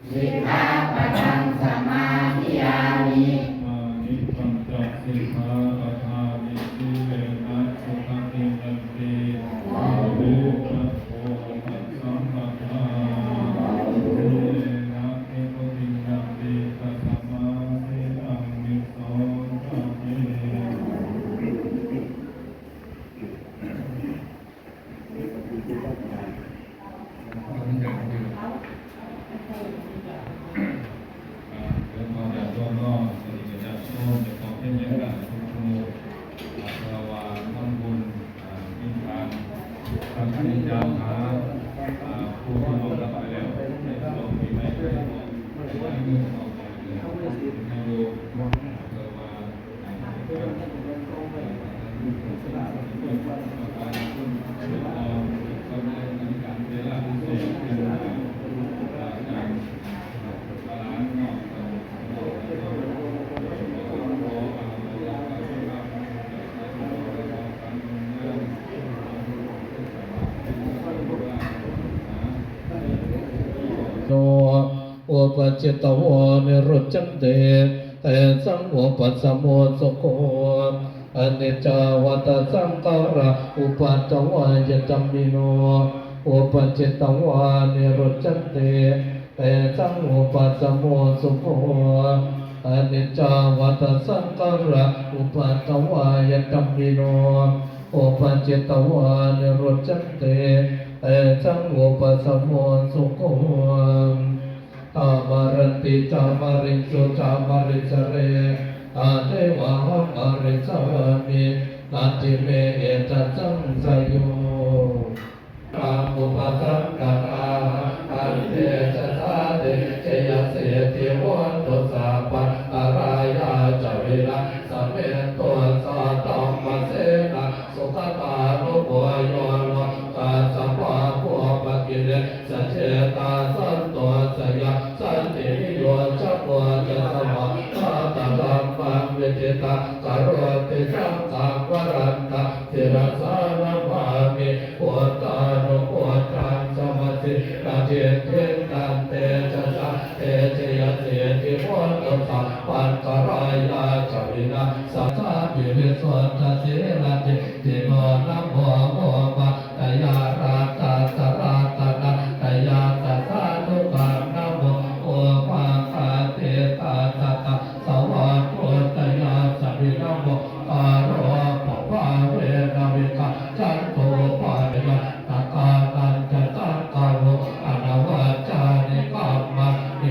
สิกขาปะทังสมาธิยามิมานิปัญจสิกขาปะทามิสีเลนะสุขติยันติอาวิปัสโสตัสสัมปะทาสีเลนะเอโกติยันติตัสสมาสีลังวิโสทะเมเดี๋ยวมาจากตัวก็ปฏิกิริยาโชว์จะขอเป็นยังไงทุกชั่วโมงเราว่าทำบุญมีการทำกิจกรรมหาผู้ที่ลงรับไปแล้วในช่วงปีใหม่ให้เงินออกไปเลยให้ดูเราว่าโนอุปจิตตวนิรุจจันเตแต่สังอุปสมโมสุโขอนิจจวัตสังขาระอุปัตตวายจัมมิโนอุปจิตตวนิรุจจันเตแต่สังอุปสมโมสุโขอนิจจวัตสังขาระอุปัตตวายจัมมิโนอุปจิตตวนิรุจจันเตแต่สังอุปสมโมสุโขตามารันติตามาริสุตามาริสเรตาเทวะมาริสวามินาติเมเอตัสสังสยโยปามุปสังกตาอันเตชะสาเตเจยเสติวันตุสาปัตตารายาจเวนะสัมเมตัวสาตัมมเสนะสุขตานุโภโยโนกาสัพพะโพปกิเลสเจตาสันตัวสยะสันติโยจักวะจะสมะตาตะธัมมังวิจิตาการุติสังฆวรันตะเทระสารมามิปุตตานุปุตตังสมัสสินาเจเทตันเตชะสะเตเจยเสติวันตุสัพพันตรายาจวินะสัทธาปิริสวนทเสนาติติโนนะโมโมปะตยาราตาสราตนะตยาตัสสะทุกขานะโมโอภาคาเตตาตตะสวะโตตยาสัพพินะโมปาโรปภาเวนะวิกาจันโตปาเนนะตากาตันจะตังกาโรอนาวาจานิกัมมะเอ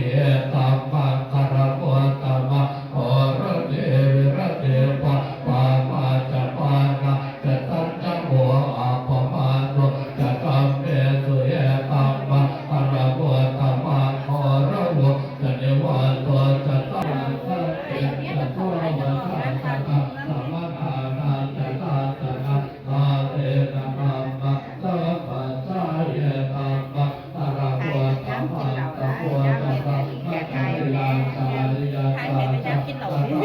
ตัมมังคารโอตัมมะโอระเดวิระเดปะปามาจะปานะจะตันจะโมอาปมาโนจะตัมเมสุเยตัมมะอระโมตัมมังโอระโมจะเนวันโตจะตัมสัตเตจะโตระวะสัตตะสัมมาทานาจะตาตนะอาเตนะมัมมะสัพพัสสะเยตัมมะอระโมตัมมังตะโพตะมะตะริยาจาริยาตาตะต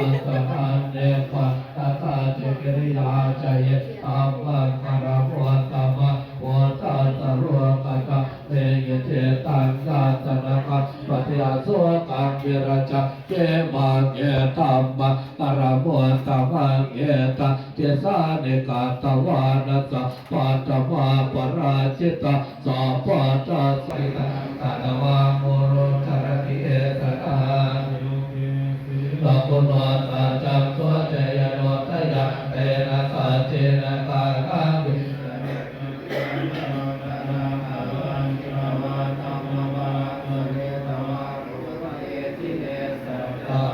ะตะพันเนปะตะตะเจกิริยาจเยตัมมังอระโมตัมมะโพตัสสะโรกะตะเตยเจตังญาตนะกะปะติยาโสกังวิรัจจะเจมังเอตัมมะอระโมตัมมังเอตะเจสานิกาตวานัสสะปัตตมะปราชิตะสัพพะตัสสิตะตะวะโมโรจารติเอตตาลาปุณตาจักตัวเจยโนทยะเตนะสัจเจนะกาลังวิ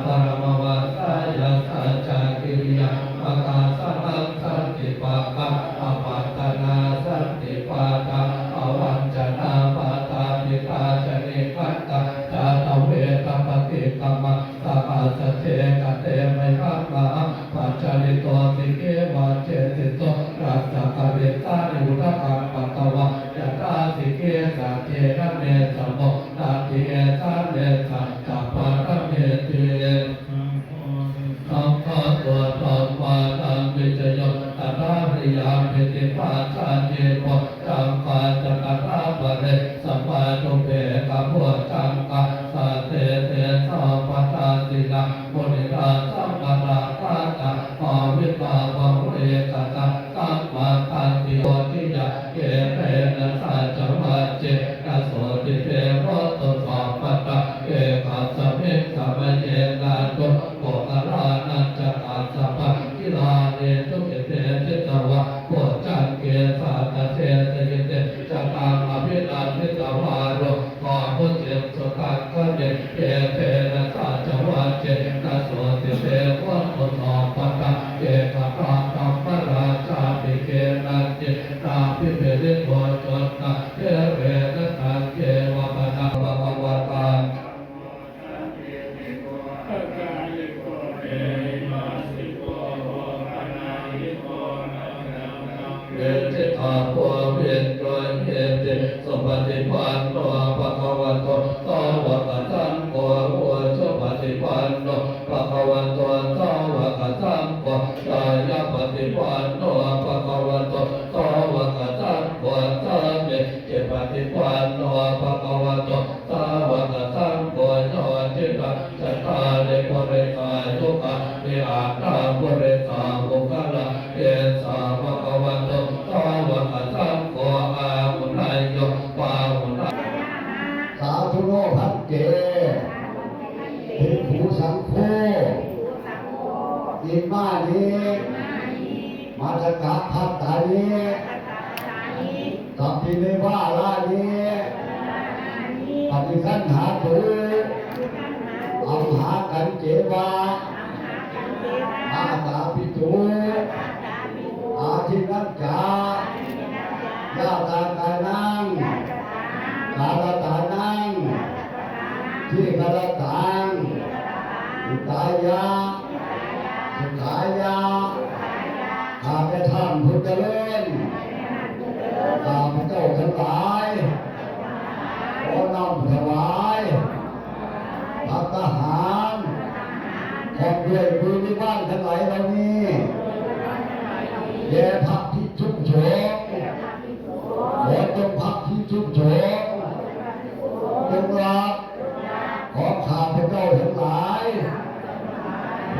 ปรมวัสสายาสัจจกิริยาปะกาสังสันติปะกะอปัตตนาสันติปะกะอวัญจนาปะตาปิตาจเนกัตตะจาตเวตปฏิกรรมะสัพพะสเทกเตมิคัมมะปัจจริโตติเกวัจเจติโตรัสสะกะเวตานิอุทธกังปัตตวะยะตาสิเกสัจเจนะเมสัมโมนาทิเอสาเนสัจจะปะระเมติสัมภะตัวตนวาตังวิจโยตถาริยาภิติปัสสะเจโกจังกาจักตาปะเรสัมมาตุเปกะพุจังกะสา ติเทวะตุสัพพตะเอกัสสมิงสัมเยนาตุโภครานันจะกัสสะปะกิลาเนตุเกเตจิตวะโพจังเกสัตเทตยิเตจะตังอภินันทิตวาโรขอพุทธิสุขังคะเนเยเทนะสัจวัจเจนะโสติเทวะตุสัพพตะเอกราตัมมราชาภิเกนันจินาภิเปริโภจนะเทเรนะตังเกวะปะนะภะคะวะตาเวทิตาโพเวนโตเยติสุปฏิปันโนภะคะวะโตสาวกสังโฆโอสุปฏิปันโนภะคะวะโตสาวกสังโฆสายปฏิปันโนภะคะวะโตสาวกสังโฆสามิจิปฏิปันโนภะคะวะโตสาวกสังโฆโยจิตัสสะตาเดปุเรกายุกะเนอาตาปุเรกาบุคละเยสาภะคะวะโตสาวกสังโฆอาหุนายโยปาหุนายสาธุโนภัตเตภิกขุสังโฆอิมานิมาตกะภัตตานิกัปปิเนวาลานิปฏิคันหาตุอัมหากันเจวะอาตาปิตุอาทินัจจายาตากานังกาลตานังที่กาลตังอิตายาสุขายาข้าพเจ้าผู้เจริญข้าพเจ้าทั้งหลายขอนำถวายภัตตาหารของด้วยบุญที่บ้านทั้งหลายเหล่านี้แด่พระภิกษุสงฆ์ขอจงพระภิกษุสงฆ์จงรับของข้าพเจ้าทั้งหลาย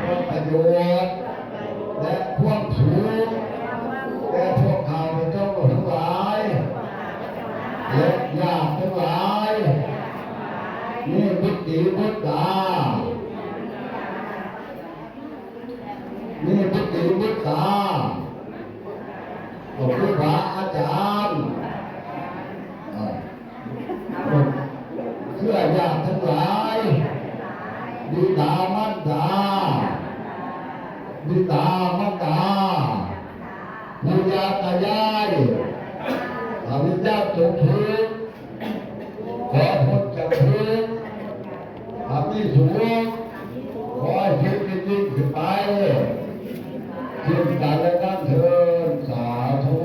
เพื่อประโยชน์และความสุขแก่พวกข้าพเจ้าทั้งหลายและญาติทั้งหลายนี่บุตรีบุตรดานี่บุตรีบุตรดาของผู้พระอาจารย์เพื่อญาติทั้งหลายบิดามันดาบิดามันดาปู่ย่าตายายอาวิญญาณทุกทุกขอพ้นจากทุกข์อามีสุขขอให้ชีวิตยิ่งขึ้นไปยิ่งกันและกันเถิดสาธุ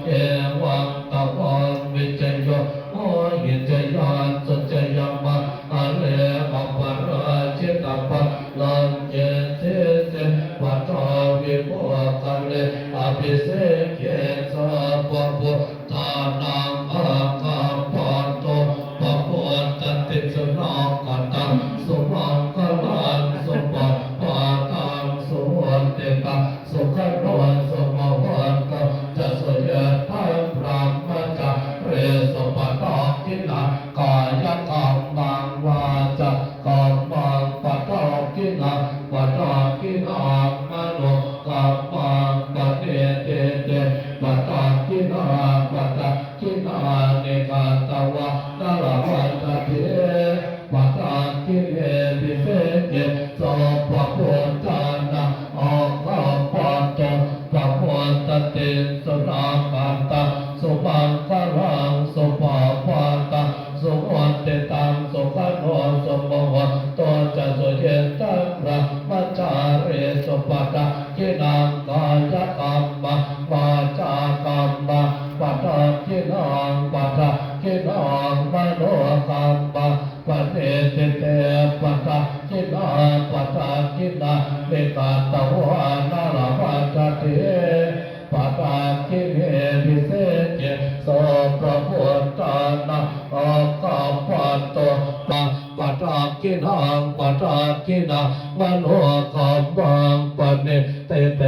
เอวังตะวันวิจโยโอหิจยานสัจยามะอะเลอัปปะราชิตปะลังเจเทเสวัตาวิโภคะเลอภิเษกเยสะปะปุตตานังอาคาปันโตปะปุตตติสนากัตังสุมังคลังสุปะปะตังสุวันเตกะสุขโนสุมวันกะจะสยทัยพรหมจักเรสุปะตากินะกายกรรมังวาจากรรมังปะตากินะปะตากินะมโนกรรมังปะเตเตเตปะตากินะปะตากินะเนกาตวะนาลวัตเถปะตากิเนวิเศษสัพพะพุทธานะอาคาปันโตปะปุตตติสนากัตตะสุปังคลังสุปะปะตังสุวันเตตังสุขันโหสุโมหะโตจะสุเยตังพระมัจจาเรสุปะตะกินังกายกรรมะวาจากรรมะปะตะกินังปะตะกินังมโนกรรมะปะเนติเตปะตะกินังปะตะกินังเมกาตวานาลาวัตเถปะตากิเนวิเศษสัพพะพุทธานะอาคาปันโตปะตากิ นังปัตตากินามโนกัมมังปะเนเตเต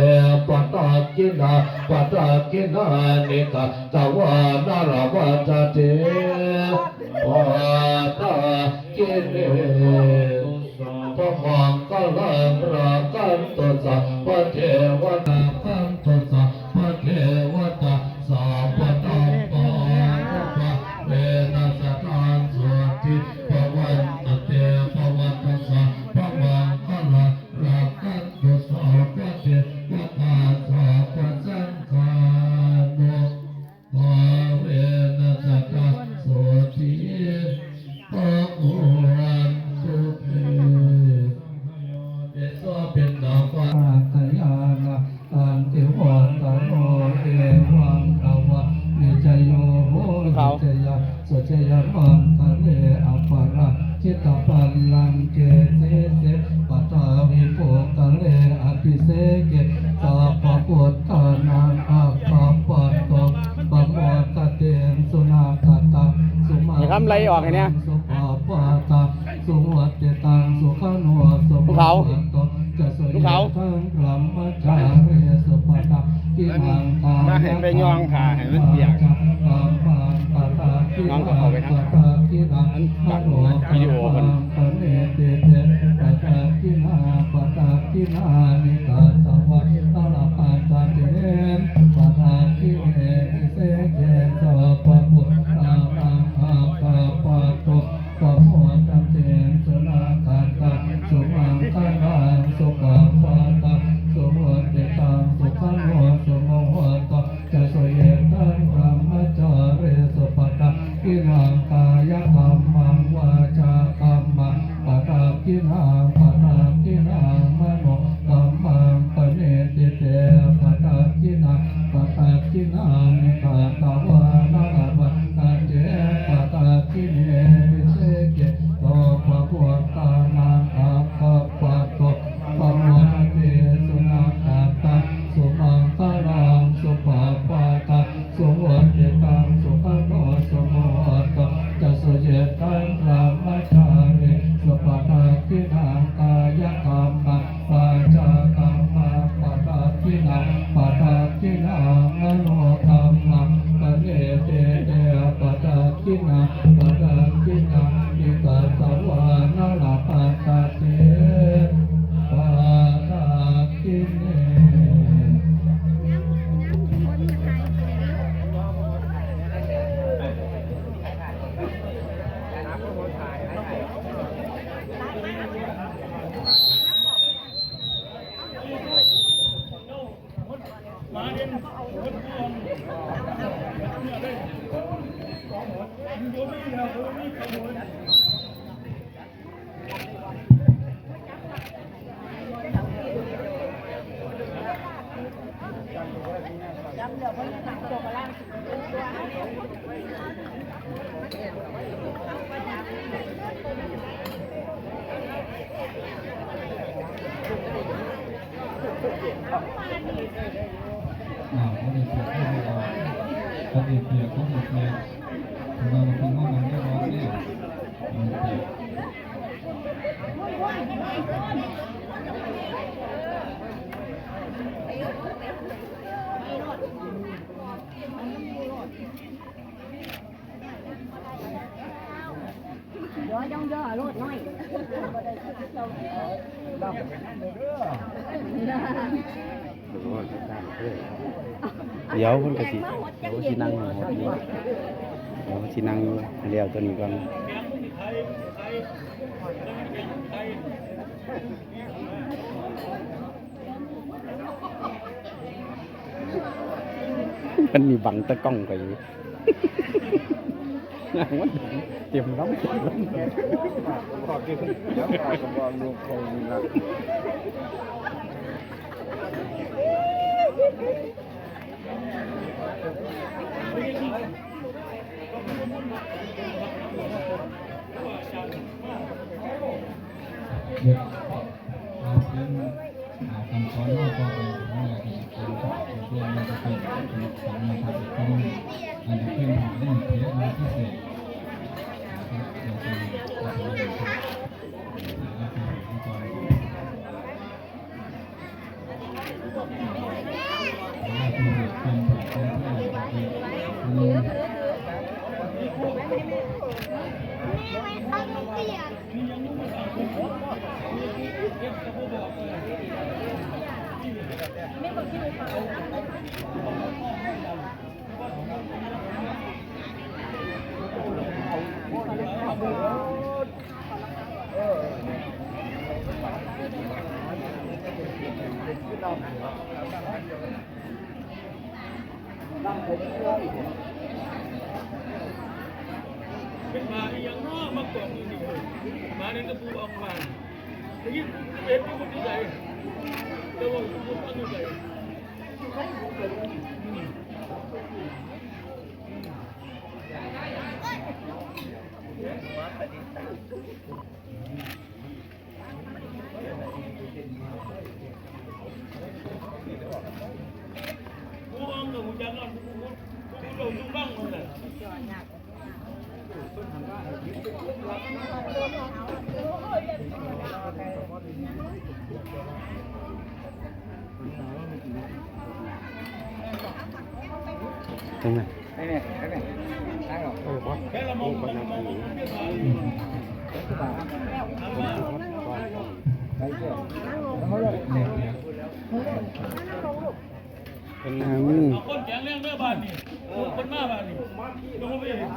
ปัตตากินาปัตตากินานิกะตวานารวัตเตปัตตากิเนพระมังกลังรากันตุสัพพเทวตากันตุสัพพเทวตาสัพพตัมปะเวนัสตังสุติภวันตเตภวัตสัพพมังกลังรากันตุสัพพเทวตาสัพพสังฆานุภาเวนัสตังสุติภวันตุเตเป็นดาวฟ้าตยานะตันติวัตโนเอวังกาวะเนจโยโหเจยะสุเจยะปันตะเลอปาระจิตปัลลังเกเสเสปัตตาวิปุตตะเลอภิเสเกสัพพพุทธานังอัปปะปัตโตปะโมตเตนสุนาคตาสุมา อย่าทำอะไรออกไงเนี่ย สุภาปาตาสุวัตตังสุขันวสุ ภูเขา ลูกเขามาให้ไปย่องขาให้มันเปียกน้องก็เอาไปทั้งนั้นตัดวิดีโอมันเดี๋ยวคนกะสิเดี๋ยวสินั่งหมดนี้เดี๋ยวสินั่งเลี้ยวตัวนี้ก่อนมันมีบังตะกล้องไปอยู่มันเตรียมร้องเตรียมร้องขอบคุณแล้วขอบคุณลูกคงนะเด็กเราเป็นคำสอนว่าก็เป็นอะไรที่เป็นเรื่องมันจะเป็นของมันทำเป็นอันนี้เป็นของเรื่องเทียบมาพิเศษ เป็นมาที่ยังน้อมากกว่ามือนี่มาเนี่ยก็ปูออกมาทีนี้เป็นที่คนที่ไหนแต่ว่าคนตั้งอยู่ไหนปูอังกับหูจักรอนปูเราดูบ้างเลยเป็นไง แค่ละมองมันมองเป็นไง เอาคนแข็งแรงเด้อบ้านนี่คนมาบ้านนี่ลงไปเห็น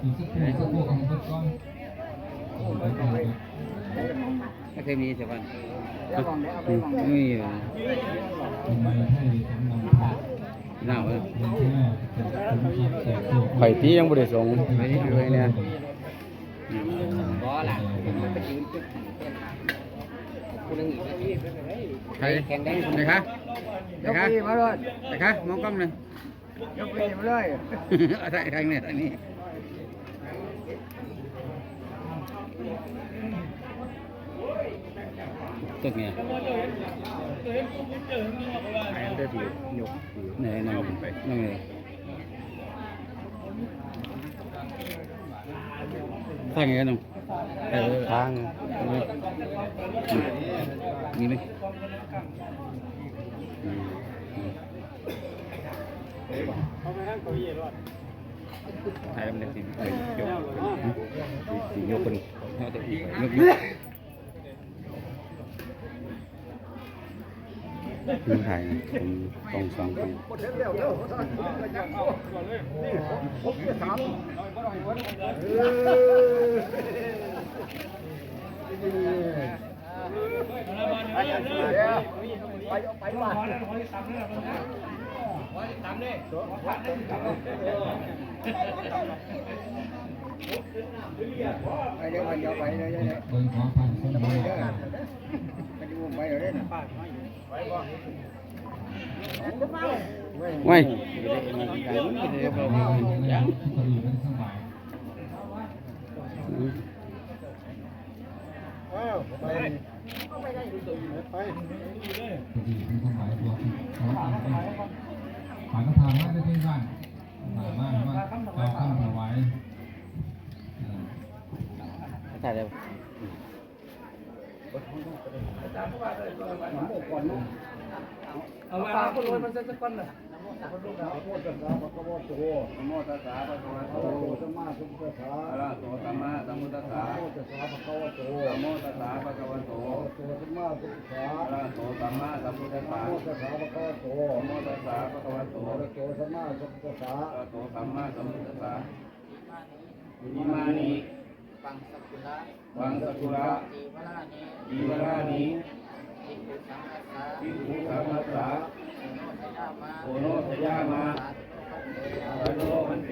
อีกสักครู่ของทุกก้อน ไม่เคยมีสิวันไม่มีอยู่ ทำไมให้สมองขาด หนาวเลย เป็นแค่เป็นคนขับแสบโซ่ ไข่ที่ยังไม่ได้ส่งไม่ได้ด้วยเนี่ย ใครแข่งได้ไหมคะไหนคะมาเลยไหนคะมองกล้องหน่อยยกปีมาเลยอะไรทางเนี่ยทางนี้ตึกไงเดินถือยกไหนนั่งไปนั่งเลยทางไงกันน้องทางมีไหมถ่ายมันสิยกคนยกคือถ่ายตรงสองคนไปว่าตามเลยไปเดี๋ยวไปเลย เบิ่งขอพันสมอง ไปเดี๋ยวเล่นไปบ่ ไม่ ยังพอดีมันสบาย ไป พอดีมันสบายตัวเขาฝากกระถางมาได้ที่บ้านมาเราข้ามถวาย ถ่ายเลย เอามาคนรวยมันจะสักคนน่ะ โมตัสสะภะคะวะโตอะระหะโตสัมมาสัมพุทธัสสะ โมตัสสะภะคะวะโต นะโมตัสสะภะคะวะโต สัมมาสัมพุทธัสสะ อะระหะโตสัมมาสัมพุทธัสสะ โมตัสสะภะคะวะโต นะโมตัสสะภะคะวะโต อะระหะโตสัมมาสัมพุทธัสสะ อะระหะโตสัมมาสัมพุทธัสสะอิมานิ ฟังสักกุละ วังสกุระ จีวรานิ จีวรานิ ทิฏฐิสังฆัสสะ ภิกขุสังฆัสสะ โอโนทยามา โอโนทยามา สันโนมันเต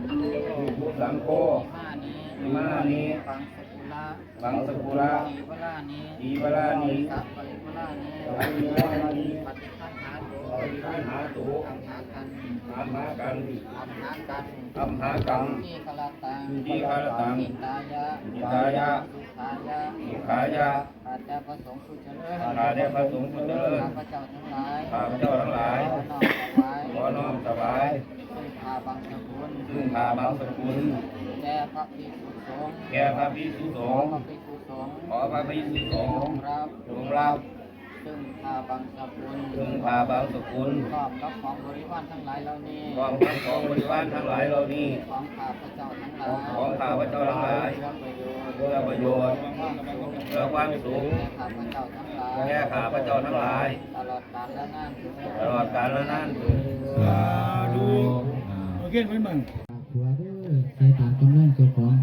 ภิกขุสังโฆ อิมานิ อิมานิ ฟังสักกุละ วังสกุระ จีวรานิ จีวรานิ สัพปริวรานิ สัพพิวรานิ ปฏิคันหาโต ปฏิคันหาตุ อัมหากัน อัมหากัน อัมหากัน อัมหากัง ทีคลาตัง ทีฆารตัง อิตายะ อิตายะ สุขายะ อิขายะ ข้าแต่พระสงฆ์ผู้เจริญ ข้าแต่พระสงฆ์ผู้เจริญ ข้าพระเจ้าทั้งหลาย ข้าพเจ้าทั้งหลาย ขอน้อมถวาย ขอน้อมถวาย ซึ่งข้าบังสกุล ซึ่งข้าบางสกุล แด่พระภิกษุสงฆ์ แก่พระภิกษุสงฆ์ พระภิกษุสงฆ์ ขอพระภิกษุสงฆ์ รับ จงรับ ส ซึ่งพาบางสกุล ถึงพาบางสกุล พร้อมกับของบริวารทั้งหลายเหล่านี้ พร้อมทั้งของบริวารทั้งหลายเหล่านี้ ของข้าพเจ้าทั้งหลาย ของข้าพเจ้าทั้งหลาย เพื่อประโยชน์ เพื่อประโยชน์ ความสุข เพื่อความสุข แก่ข้าพเจ้าทั้งหลาย แก่ข้าพเจ้าทั้งหลาย ตลอดกาลและนาน ตลอดกาลและนาน สาธุ โอเคไหมมึง หัวเด้อใส่ตามกำลังเจ้าของ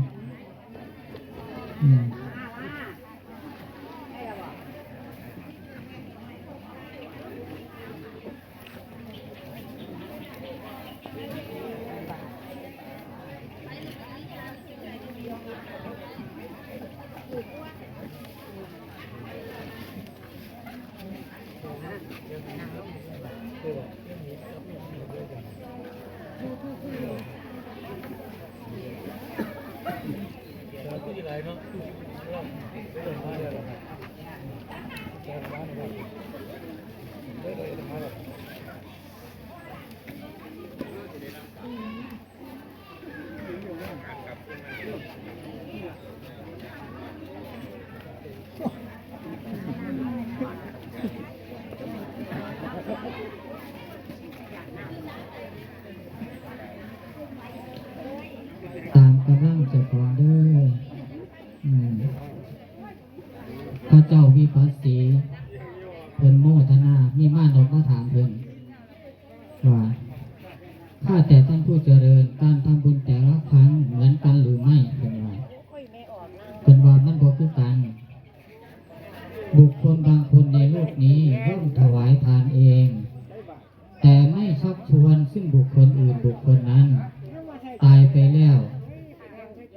ตามกำลังเจ้าของเด้อพระเจ้าวิปัสสีเพิ่นโมทนามีม่านออกมาถามเพิ่นว่าข้าแต่ท่านผู้เจริญการทำบุญแต่ละครั้งเหมือนกันหรือไม่เพิ่นว่ามันบ่คือกันบุคคลบางคนในโลกนี้ย่อมถวายทานเองแต่ไม่ชักชวนซึ่งบุคคลอื่นบุคคลนั้นตายไปแล้ว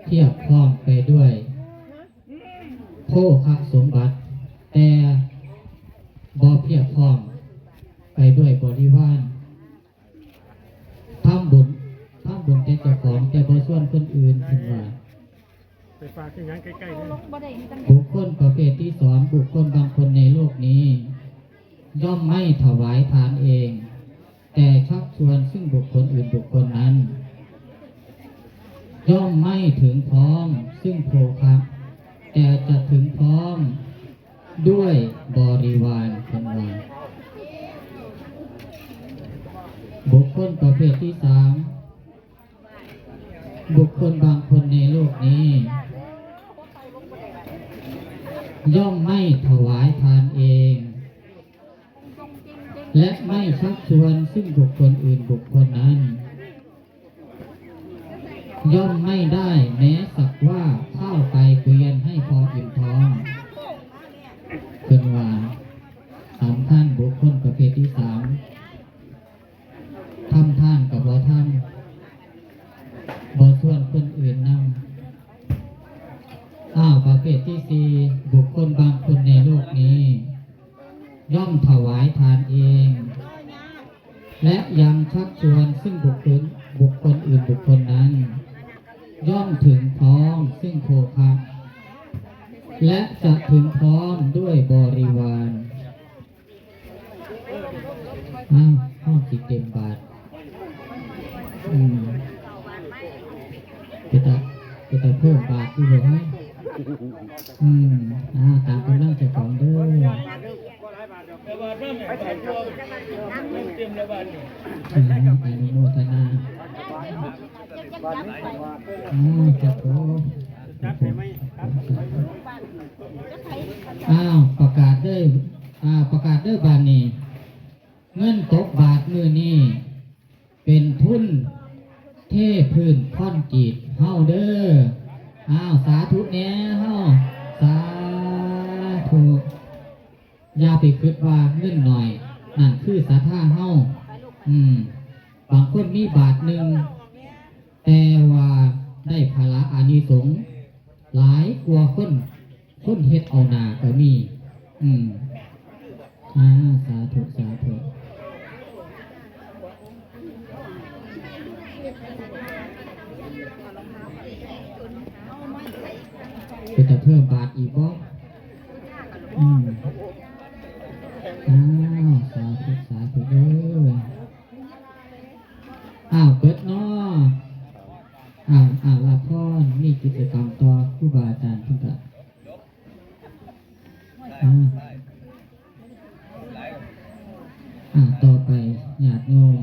เทียบพร้อมไปด้วยโภคสมบัติแต่บ่เพียบพร้อมไปด้วยบริวารทำบุญแต่เจ้าของแต่บ่ส่วนคนอื่นขึ้นว่าไปฝากที่งานใกล้ๆนี่ บุคคลประเภทที่สองบุคคลบางคนในโลกนี้ย่อมไม่ถวายทานเองแต่ชักชวนซึ่งบุคคลอื่นบุคคลนั้นย่อมไม่ถึงพร้อมซึ่งโภคะแต่จะถึงพร้อมด้วยบริวารเป็นว่าบุคคลประเภทที่สามบุคคลบางคนในโลกนี้ย่อมไม่ถวายทานเองและไม่ชักชวนซึ่งบุคคลอื่นบุคคลนั้นย่อมไม่ได้แม้สักว่าเข้าไปเกวียนให้พออิ่มท้องเป็นว่าสามท่านบุคคลประเภทที่สามทำท่านกับบ่ทำบ่ส่วนคนอื่นนำประเภทที่สี่บุคคลบางคนในโลกนี้ย่อมถวายทานเองและยังชักชวนซึ่งบุคคลอื่นบุคคลนั้นย่อมถึงพร้อมซึ่งโภคะและจะถึงพร้อมด้วยบริวารห้องสิเต็มบาทจะเพิ่มบาทด้วยไหมตามกำลังเจ้าของเด้อ ระบาดบ้างเนี่ยไปตัวเตรียมระบาดอยู่ อนุโมทนาจะโตประกาศด้วยบานนี้เงินตกบาทมือนี้เป็นทุนเทพื้นค่อนกีดเฮาเด้อสาธุแน่เฮาสาธุอย่าไปคิดว่าเงินหน่อยนั่นคือศรัทธาเฮาบางคนมีบาทหนึ่งแต่ว่าได้ภาระอานิสงส์หลายกว่าคนเฮ็ดเอาหน้าก็มีสาธุสาธุจะเพิ่มบาทอีกบ่สาธุสาธุเด้อเปิดเนาะลาพรมีกิจกรรมต่อครูบาอาจารย์เพิ่นก็ ต่อไปญาติโยม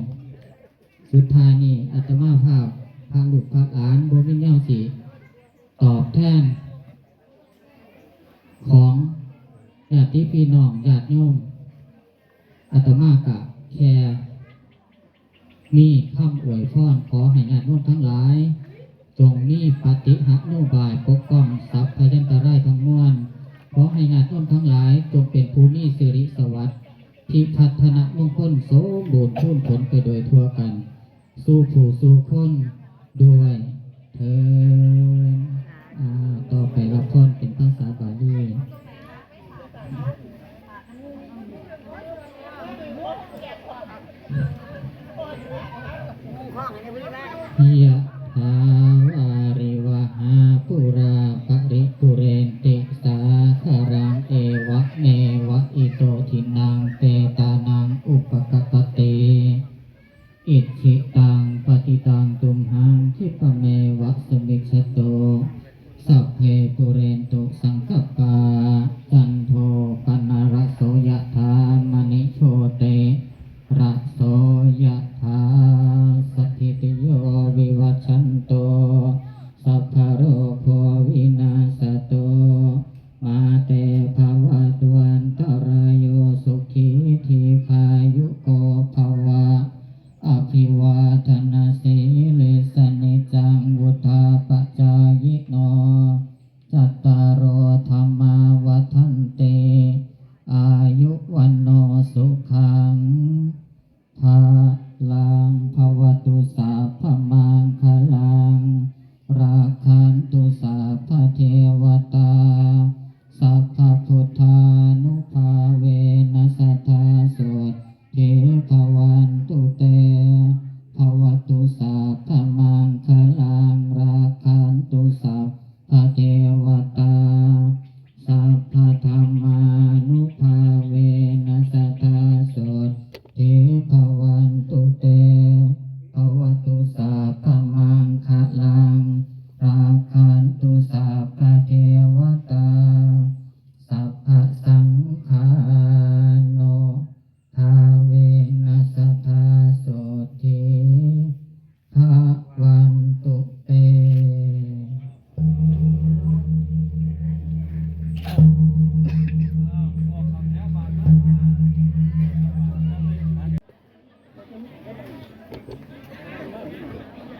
สุดท้ายนี่อาตมาภาพพาลูกพาหลานบ่มีแนวสิตอบแทนของญาติพี่น้องญาติโยมอาตมากะแค่มีคำอวยพรขอให้ญาติโยมทั้งหลายจงมีปฏิหะโนบายปกป้องทรัพย์พยันตรายทั้งมวลขอให้ญาติโยมทั้งหลายจงเป็นผู้มีสิริสวัสดิ์ที่พัฒนามงคลสมบูรณ์พูนผลไปโดยทั่วกันสู่ผู้สู่คนด้วยเถิดต่อไปรับพรเป็นภาษาบาลียะถาวาริวหาปุราปริปุเรนติสาคารังเอวะเมวะอิโตทินังเปตานังอุปกปเตอิจิตังปฏิตังตุมหังคิปะเมวะสมิจฉโตสัพเพปุเรนตุสังคปาจันโทปนะระโสยะถามณิโชเตระโสยะถาสัพพิติโยวิวัชชันโตสัพพะโรโควินาศโตมาเตภวัตวันตรายโยสุขีทีขายุโกภวะอภิวาทนาสีเลสนิจังวุธาปจายโนจัตตารโอธรรมาวัฏันเตอายุวันโนสุขังภาลังภวตุสัพพมังคลังราคันตุสัพพเทวตาสัพพพุทธานุภาเวนัสสะสุเทภวันตุเตภวตุสัพพมังคลังราคันตุสัพพเทวตาสัพพธรรมานุภาเวนัสสะสุเทภวันตุเตภวตุสัพพมังคลังราคันตุสัพพเทวตาสัพพสังฆาโนทาเวนัสสะสุทิภวันตุเต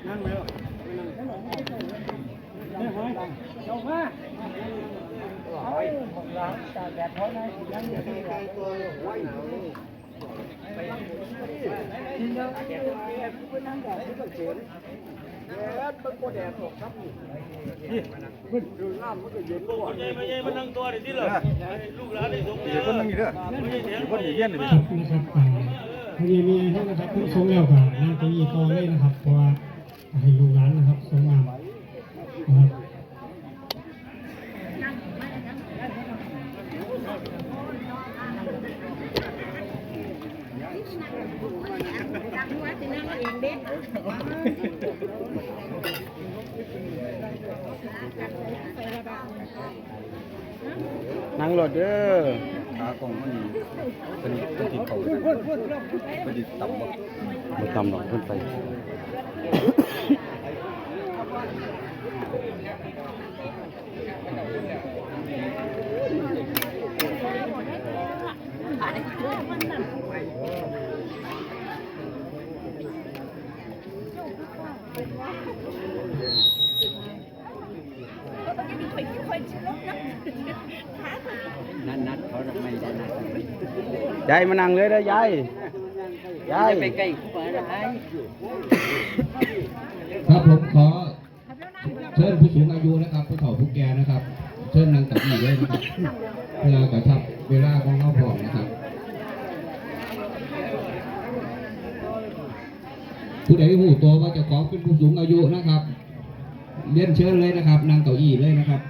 นั่งเลยนี่หอยเจ้ามาหอยล้างตากแดดหอยนะนั่งอยู่ที่ตัวหอยไปกินแล้วแดดไปนั่งแดดที่ต้นเสียนแดดมันก็แดดตกครับนี่มันดูน้ำมันก็เย็นตัวไม่ใช่มันนั่งตัวเดี๋ยวที่เหรอลูกหลานได้สงเนี่ยคนนั่งอยู่เด้อคนอยู่เย็นเลย นะครับพอดีมีท่านนะครับผู้ทรงแล้วกับนั่งเก้าอี้ต่อเลยนะครับ เพราะว่าให้ลูกหลานนะครับทรงงามนะครับนั่งรถเด้อขากองมันเป็นติดเขาเป็นติดต่ำบ่ต่ำหรอกขึ้นไปนัดเขาทำไมได้นัดยายมานั่งเลยเด้อยายไปใกล้คู่ไปนะฮะ ครับผมขอเชิญผู้สูงอายุนะครับผู้เฒ่าผู้แก่นะครับเชิญนั่งตักอีด้วยนะครับเพื่อกระชับเวลาของเราพร้อมนะครับผู้ใดหูตัวว่าจะขอเป็นผู้สูงอายุนะครับเรียนเชิญเลยนะครับนั่งเก้าอี้เลยนะครับ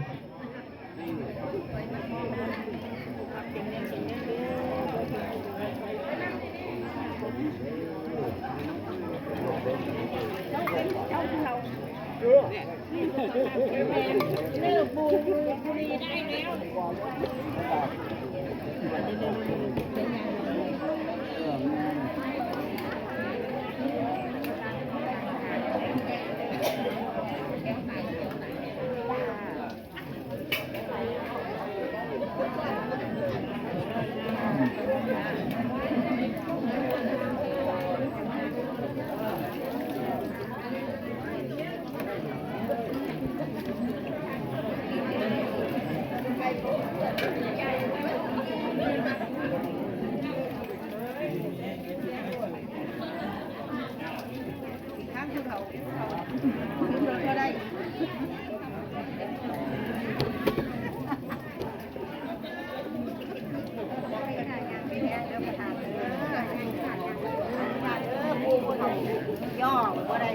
ย่อมันก็ได้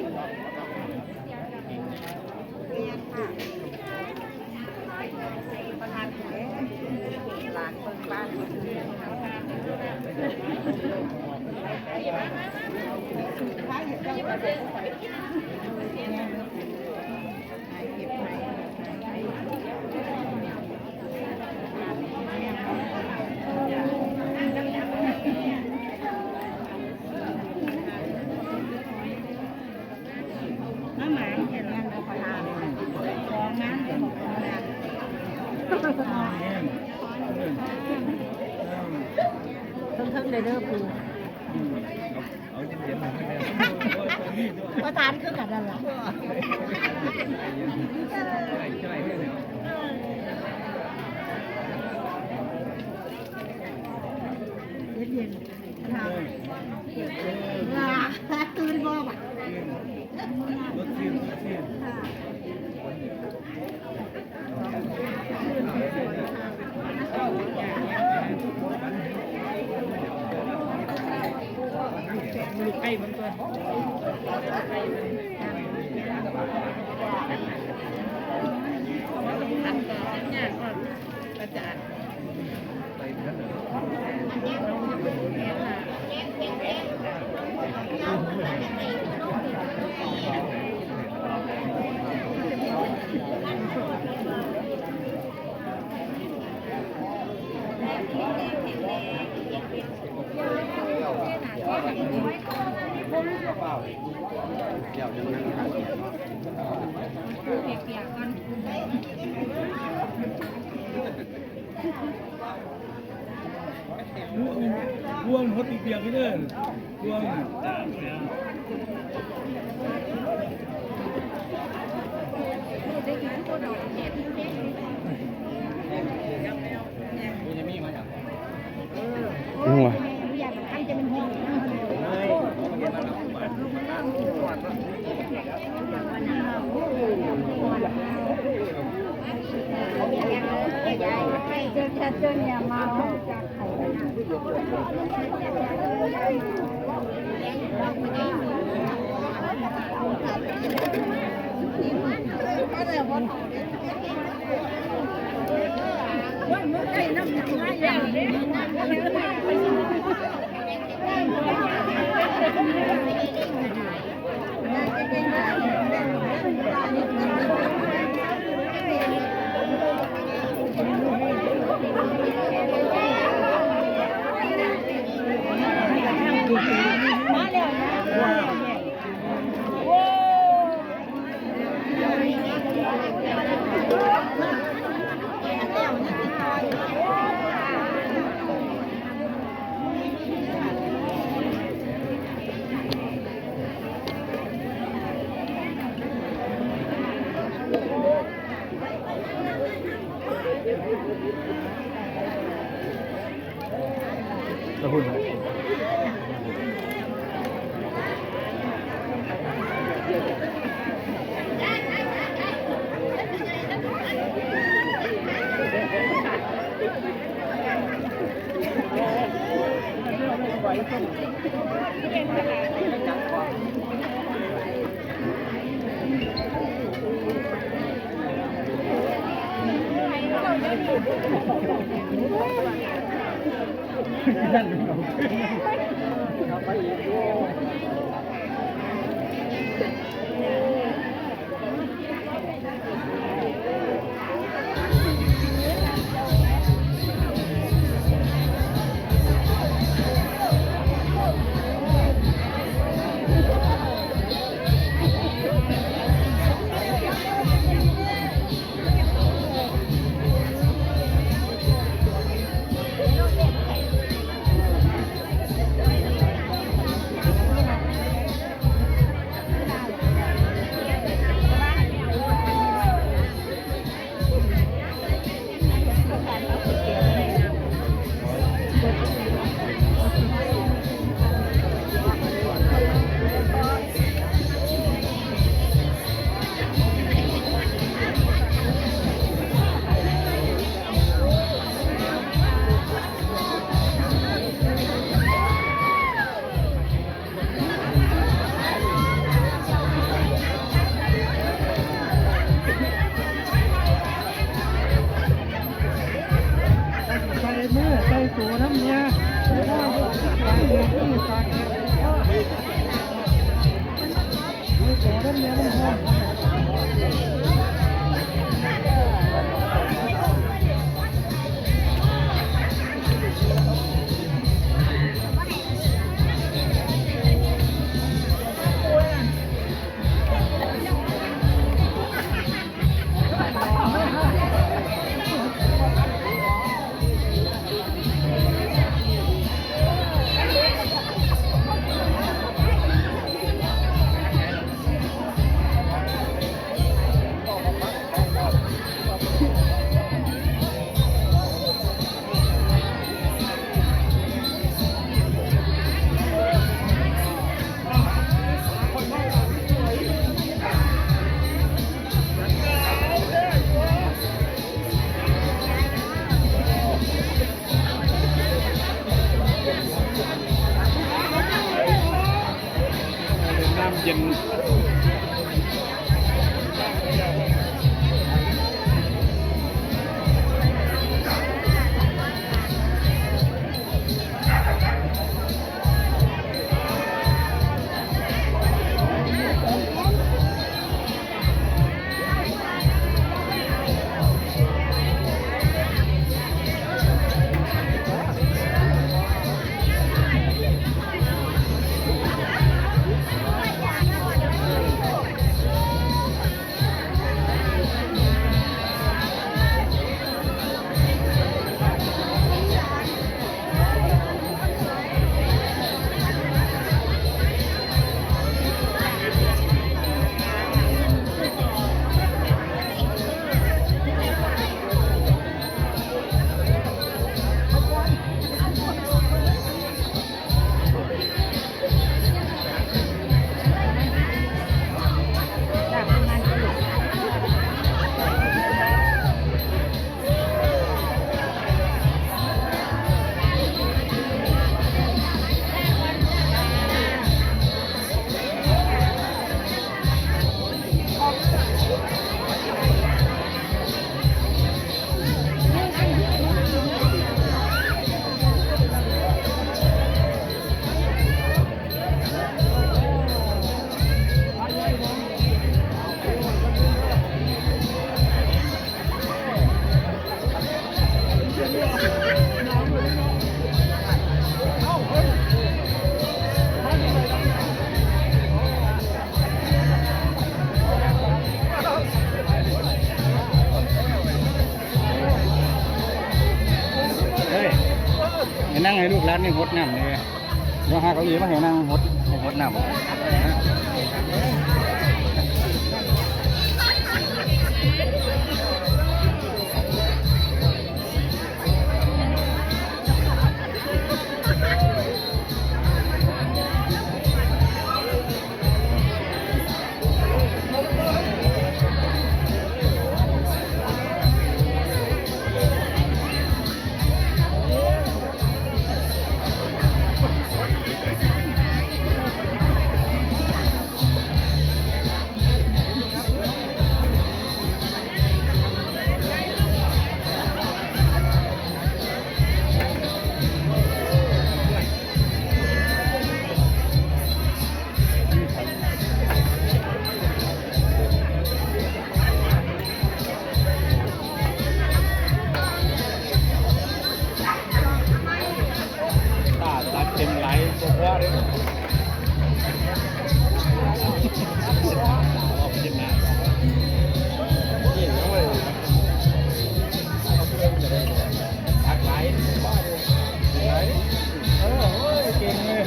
ประธานเอ๊ะหลานเปิดบ้านน้ำหมาเห็นงานประธานของงานของงานเพิ่งเลยเด้อปูประธานคือกันนั่นแหละเย็นๆค่ะตื่นบ่บ่ลูกไก่มันตัวอาจารย์บวงหัวตีเปียกไปเลยบวงหัว อยากทำจะเป็นหินจนอย่ามาจากไข่ว่าเมื่อไหร่น้ำหนักไม่อย่างนี้มาแล้วโอ้ตะหุ่น ย็นนั่งให้ลูกร้านนี่หดน้ำเลยว่าหาเก้าอี้มาให้นั่งหดน้ำตัดเต็มไหลตัวพ่อเลยตักไหลเก่งเลย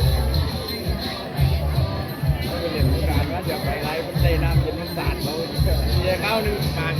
เล่นการว่าจะไปไหลมันได้น้ำจนมันสาดเราเดี๋ยวเข้าหนึ่งปาก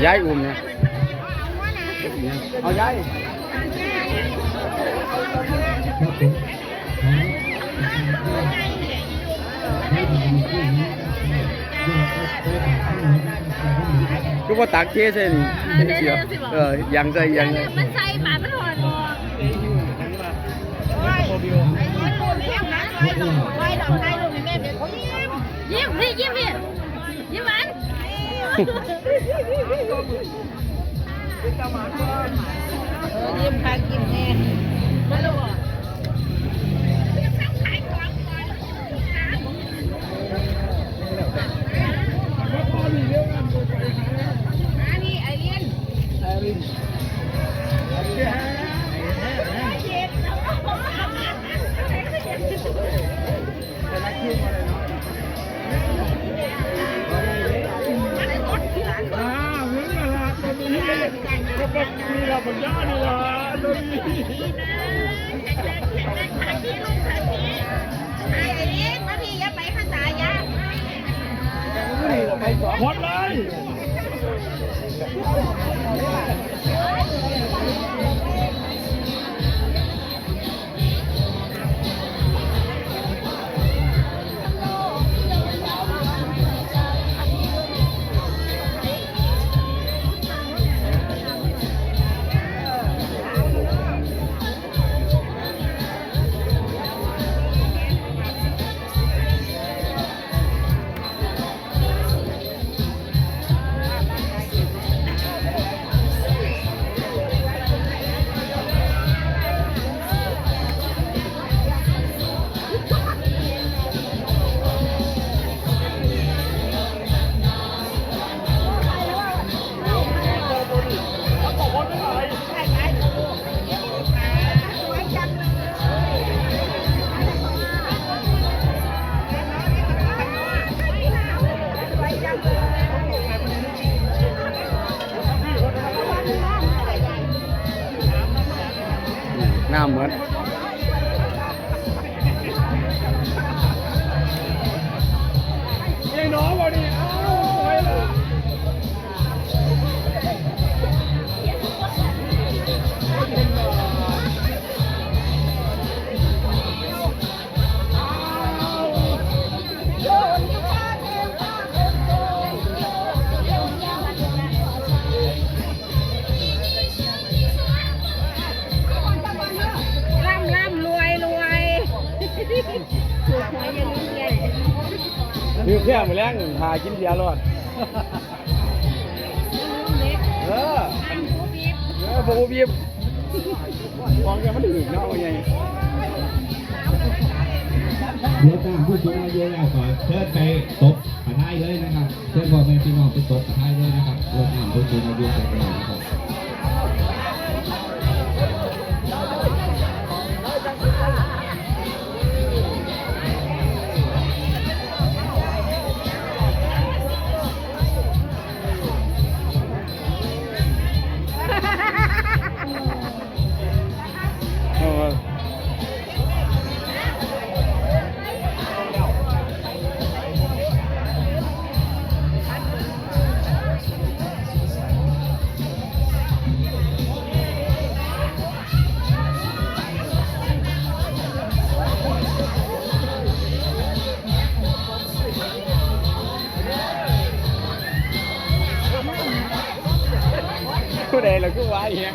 ย้ายอุ้มเนี่ยเอาย้ายก็ว่าตักเจ๊เส้นเสียยังใส่ยังมันใส่บาดมันหอนไว้ดอกไม้ลูกแม่เดี๋ยวยิ้มพี่ยิ้มหวาน ยิ้มค่ะยิ้มแน่ไม่รู้อ่ะอันนี้ไอเลียนมีเราปัญญาดีละตัวนี้ ไอ้เลี้ยงมาพี่อย่าไปภาษายา หมดเลย น้ำเหมือนยังน้องวันนี้ไปเลยร่ำรวยถูกหวยอย่าลืมเงิน มีแค่มาแล้งหากินเดียวรอดเออโบบีบมองแกมันถึงเนาะว่าไง รถตามผู้สูงอายุแล้วก็เชิญไปตบกระไทยเลยนะครับเชิญพ่อแม่พี่น้องไปตบกระไทยเลยนะครับรถตามผู้สูงอายุไปเลยนะครับ ผู้ใดเราก็ว่าเอง